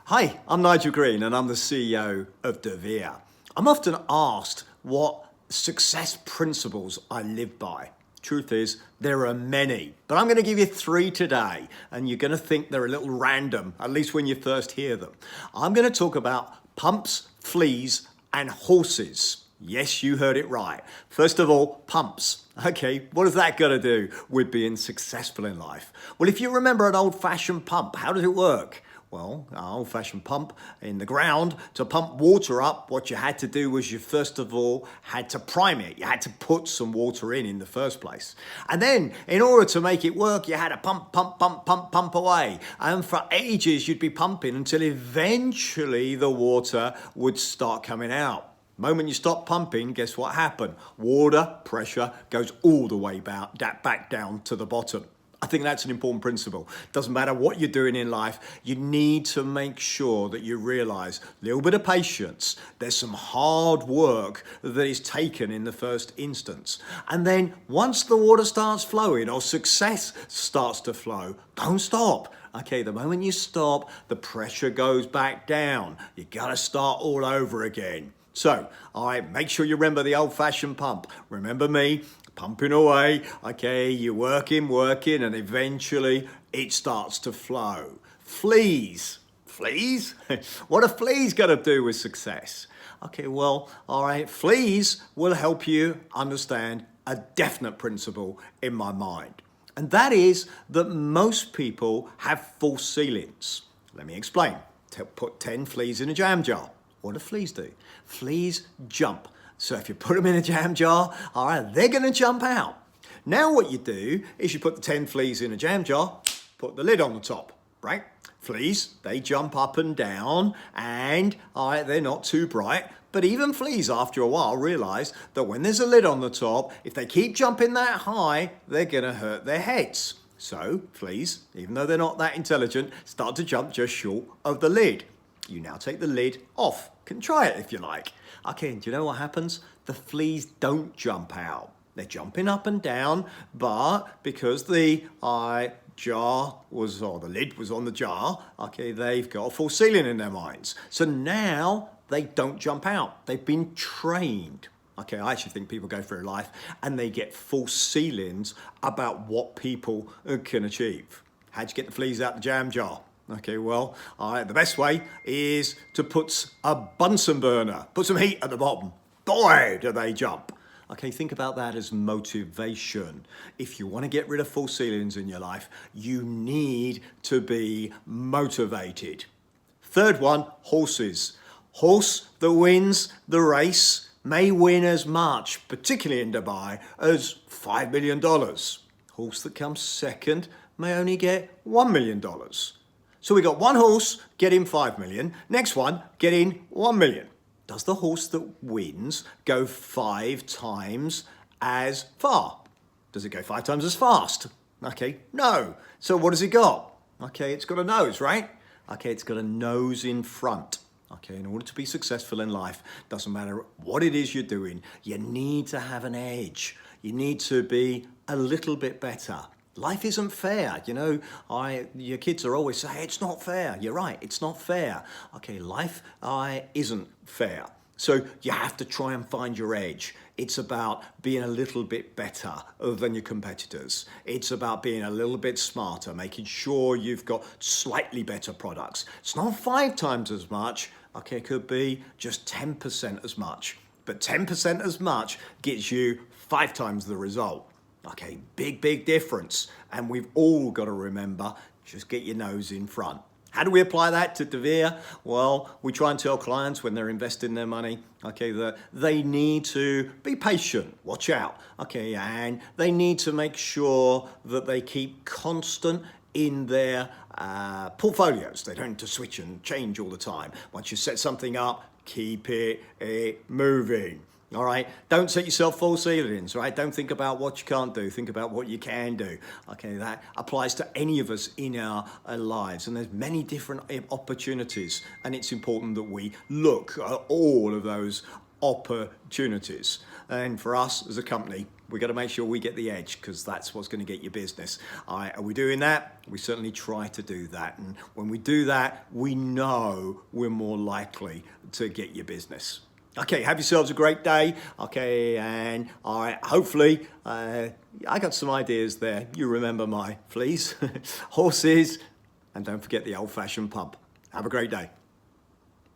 Hi, I'm Nigel Green and I'm the CEO of Devere. I'm often asked what success principles I live by. Truth is, there are many, but I'm going to give you three today, and you're going to think they're a little random, at least when you first hear them. I'm going to talk about pumps, fleas, and horses. Yes, you heard it right. First of all, pumps. Okay, what has that got to do with being successful in life? Well, if you remember an old-fashioned pump, how does it work? Well, an old-fashioned pump in the ground, to pump water up, what you had to do was you first of all had to prime it. You had to put some water in the first place. And then, in order to make it work, you had to pump away. And for ages, you'd be pumping until eventually the water would start coming out. The moment you stop pumping, guess what happened? Water pressure goes all the way back down to the bottom. I think that's an important principle. Doesn't matter what you're doing in life, you need to make sure that you realize a little bit of patience. There's some hard work that is taken in the first instance. And then once the water starts flowing or success starts to flow, don't stop. Okay, the moment you stop, the pressure goes back down. You gotta start all over again. So, all right, make sure you remember the old-fashioned pump. Remember me? Pumping away, okay, you're working, and eventually it starts to flow. Fleas. Fleas? What are fleas got to do with success? Okay, well, all right, fleas will help you understand a definite principle in my mind. And that is that most people have false ceilings. Let me explain. Put 10 fleas in a jam jar. What do fleas do? Fleas jump. So if you put them in a jam jar, all right, they're going to jump out. Now what you do is you put the 10 fleas in a jam jar, put the lid on the top, right? Fleas, they jump up and down, and all right, they're not too bright. But even fleas, after a while, realize that when there's a lid on the top, if they keep jumping that high, they're going to hurt their heads. So fleas, even though they're not that intelligent, start to jump just short of the lid. You now take the lid off. Can try it if you like. Okay, and do you know what happens? The fleas don't jump out. They're jumping up and down, but because the jar was, or the lid was on the jar, okay, they've got a full ceiling in their minds. So now they don't jump out. They've been trained. Okay, I actually think people go through life and they get false ceilings about what people can achieve. How'd you get the fleas out the jam jar? Okay, well, the best way is to put a Bunsen burner, put some heat at the bottom. Boy, do they jump. Okay, think about that as motivation. If you want to get rid of false ceilings in your life, you need to be motivated. Third one, horses. Horse that wins the race may win as much, particularly in Dubai, as $5 million. Horse that comes second may only get $1 million. So we got one horse getting 5 million, next one getting 1 million. Does the horse that wins go 5 times as far? Does it go 5 times as fast? Okay, no. So what has it got? Okay, it's got a nose, right? Okay, it's got a nose in front. Okay, in order to be successful in life, doesn't matter what it is you're doing, you need to have an edge. You need to be a little bit better. Life isn't fair, you know. Your kids are always saying, it's not fair. You're right, it's not fair. Okay, life isn't fair. So you have to try and find your edge. It's about being a little bit better than your competitors. It's about being a little bit smarter, making sure you've got slightly better products. It's not 5 times as much. Okay, it could be just 10% as much. But 10% as much gets you 5 times the result. Okay, big difference. And we've all got to remember, just get your nose in front. How do we apply that to Devere? Well, we try and tell clients when they're investing their money, okay, that they need to be patient, watch out, okay, and they need to make sure that they keep constant in their portfolios. They don't need to switch and change all the time. Once you set something up, keep it moving. All right, don't set yourself false ceilings, right? Don't think about what you can't do, think about what you can do. Okay, that applies to any of us in our lives, and there's many different opportunities, and it's important that we look at all of those opportunities. And for us as a company, we've got to make sure we get the edge, because that's what's going to get you business. Are we doing that? We certainly try to do that. And when we do that, we know we're more likely to get you business. Okay, have yourselves a great day. Okay, and all right, hopefully, I got some ideas there. You remember my fleas, horses, and don't forget the old-fashioned pub. Have a great day.